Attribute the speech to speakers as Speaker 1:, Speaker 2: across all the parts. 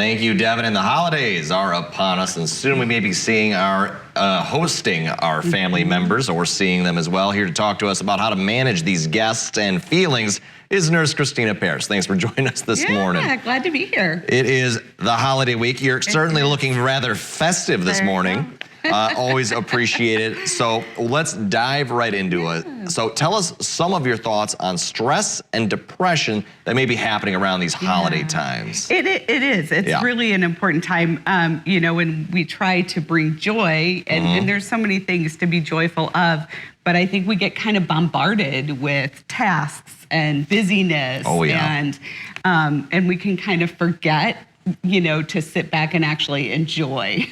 Speaker 1: Thank you, Devin. And the holidays are upon us, and soon we may be seeing hosting our family members, or seeing them as well. Here to talk to us about how to manage these guests and feelings is Nurse Christina Parrish. Thanks for joining us this morning.
Speaker 2: Yeah, glad to be here.
Speaker 1: It is the holiday week. You're certainly looking rather festive this morning. Always appreciate it. So let's dive right into it. So tell us some of your thoughts on stress and depression that may be happening around these holiday times.
Speaker 2: It is. It's really an important time, you know, when we try to bring joy, and there's so many things to be joyful of, but I think we get kind of bombarded with tasks and busyness, and we can kind of forget, you know, to sit back and actually enjoy.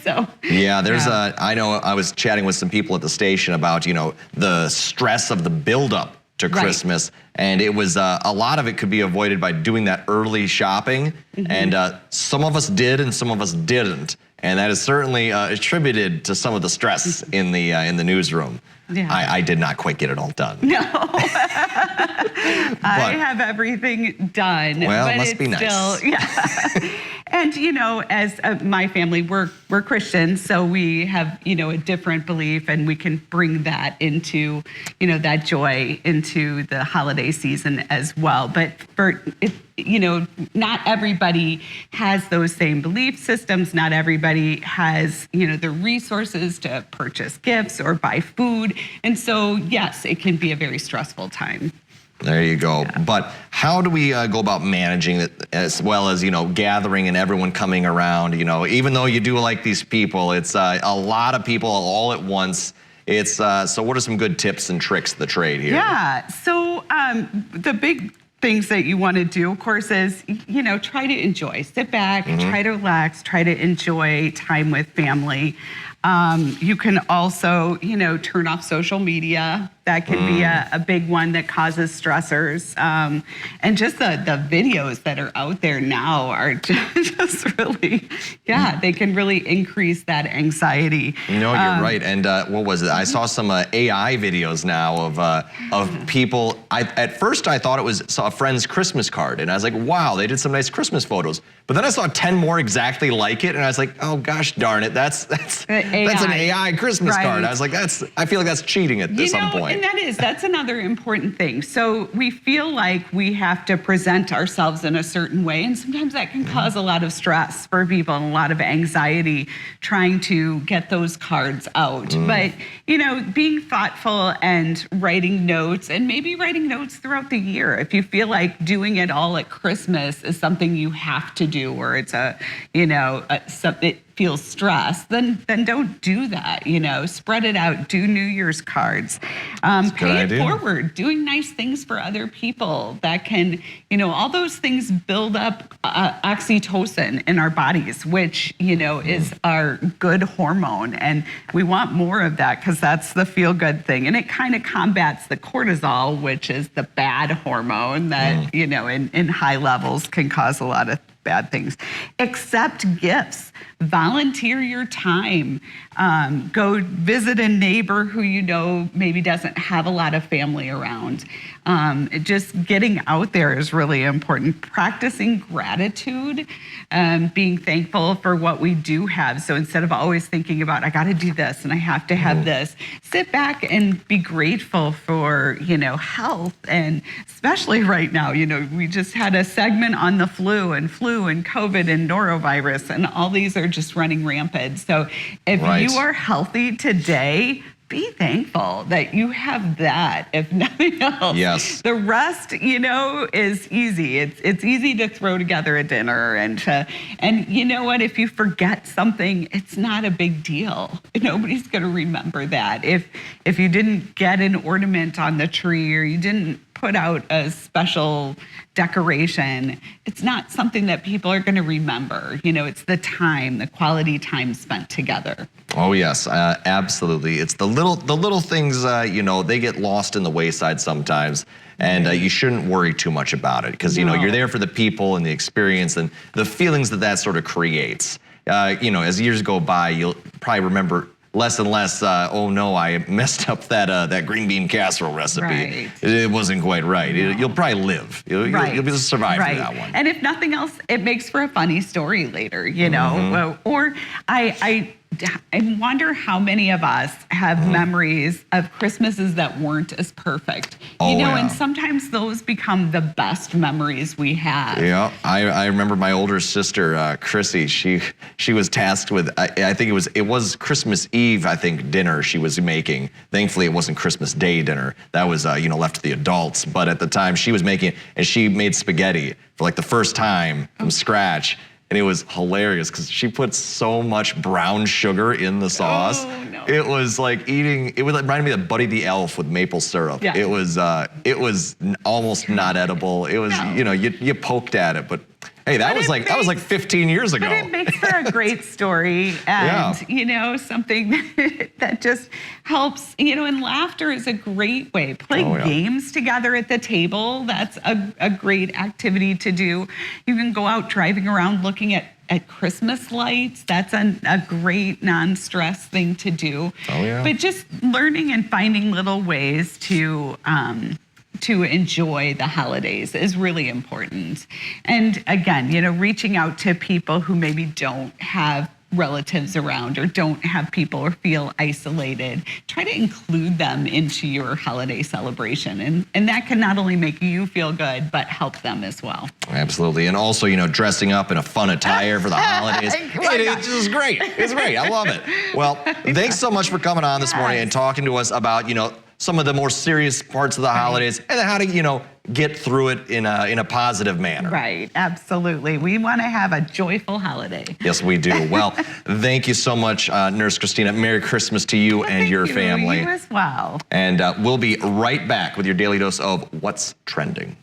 Speaker 2: So
Speaker 1: there's I know I was chatting with some people at the station about, you know, the stress of the buildup to Christmas, and it was a lot of it could be avoided by doing that early shopping, and some of us did and some of us didn't, and that is certainly attributed to some of the stress in the newsroom. I did not quite get it all done.
Speaker 2: No. I have everything done.
Speaker 1: Well,
Speaker 2: but
Speaker 1: it must be nice.
Speaker 2: Still, and, you know, as my family, we're Christians, so we have, you know, a different belief, and we can bring that into, you know, that joy into the holiday season as well. But you know, not everybody has those same belief systems. Not everybody has, you know, the resources to purchase gifts or buy food. And so, yes, it can be a very stressful time.
Speaker 1: There you go. But how do we go about managing it, as well as, you know, gathering and everyone coming around? You know, even though you do like these people, it's a lot of people all at once. It's so what are some good tips and tricks of the trade here?
Speaker 2: Yeah. So the big things that you want to do, of course, is, you know, try to enjoy. Sit back, try to relax, try to enjoy time with family. You can also, you know, turn off social media. That can be a big one that causes stressors. And just the videos that are out there now are just really, they can really increase that anxiety.
Speaker 1: No, you're right. And what was it? I saw some AI videos now of people. At first I thought it was a friend's Christmas card, and I was like, wow, they did some nice Christmas photos. But then I saw 10 more exactly like it, and I was like, oh gosh darn it, that's an AI Christmas card. I was like, I feel like that's cheating at some point.
Speaker 2: And that's another important thing. So we feel like we have to present ourselves in a certain way, and sometimes that can cause a lot of stress for people and a lot of anxiety trying to get those cards out. But, you know, being thoughtful and writing notes, and maybe writing notes throughout the year. If you feel like doing it all at Christmas is something you have to do, or it's it feels stressed, then don't do that. You know, spread it out. Do New Year's cards. Pay it forward. Doing nice things for other people that can, you know, all those things build up oxytocin in our bodies, which, you know, is our good hormone, and we want more of that because that's the feel-good thing, and it kind of combats the cortisol, which is the bad hormone that you know, in high levels can cause a lot of bad things. Accept gifts. Volunteer your time. Go visit a neighbor who you know maybe doesn't have a lot of family around. Just getting out there is really important. Practicing gratitude, being thankful for what we do have. So instead of always thinking about, I got to do this and I have to have this, sit back and be grateful for, you know, health. And especially right now, you know, we just had a segment on the flu and COVID and norovirus, and all these are just running rampant. So if you are healthy today, be thankful that you have that, if nothing else.
Speaker 1: Yes.
Speaker 2: The rest, you know, is easy. It's easy to throw together a dinner, and you know what? If you forget something, it's not a big deal. Nobody's going to remember that. If you didn't get an ornament on the tree, or you didn't put out a special decoration, it's not something that people are going to remember. You know, it's the time, the quality time spent together.
Speaker 1: Oh yes, absolutely. It's the little things, you know, they get lost in the wayside sometimes, and you shouldn't worry too much about it, because you know, you're there for the people and the experience and the feelings that sort of creates. You know, as years go by, you'll probably remember less and less, oh no, I messed up that green bean casserole recipe.
Speaker 2: Right.
Speaker 1: It wasn't quite right. You'll probably live. You'll be able to survive through that one.
Speaker 2: And if nothing else, it makes for a funny story later, you know. Or I wonder how many of us have memories of Christmases that weren't as perfect. You know, and sometimes those become the best memories we have.
Speaker 1: Yeah, I remember my older sister, Chrissy, she was tasked with, I think it was Christmas Eve, I think, dinner she was making. Thankfully, it wasn't Christmas Day dinner. That was, left to the adults. But at the time, she was making it, and she made spaghetti for like the first time from scratch. And it was hilarious because she put so much brown sugar in the sauce.
Speaker 2: Oh, no.
Speaker 1: It was like eating, it reminded me of Buddy the Elf with maple syrup.
Speaker 2: Yeah.
Speaker 1: It was almost not edible. It was, you poked at it, but hey, that was like 15 years ago.
Speaker 2: But it makes for a great story and, something that just helps, and laughter is a great way. Playing games together at the table, that's a great activity to do. You can go out driving around looking at Christmas lights. That's a great non-stress thing to do.
Speaker 1: Oh, yeah.
Speaker 2: But just learning and finding little ways to enjoy the holidays is really important. And again, reaching out to people who maybe don't have relatives around or don't have people or feel isolated, try to include them into your holiday celebration. And that can not only make you feel good, but help them as well.
Speaker 1: Absolutely. And also, dressing up in a fun attire for the holidays. It's just great. It's great. I love it. Well, thanks so much for coming on this morning and talking to us about, some of the more serious parts of the holidays and how to, get through it in a positive manner.
Speaker 2: Right, absolutely. We want to have a joyful holiday.
Speaker 1: Yes, we do. Well, thank you so much, Nurse Christina. Merry Christmas to you and your family.
Speaker 2: You as well.
Speaker 1: And we'll be right back with your daily dose of What's Trending.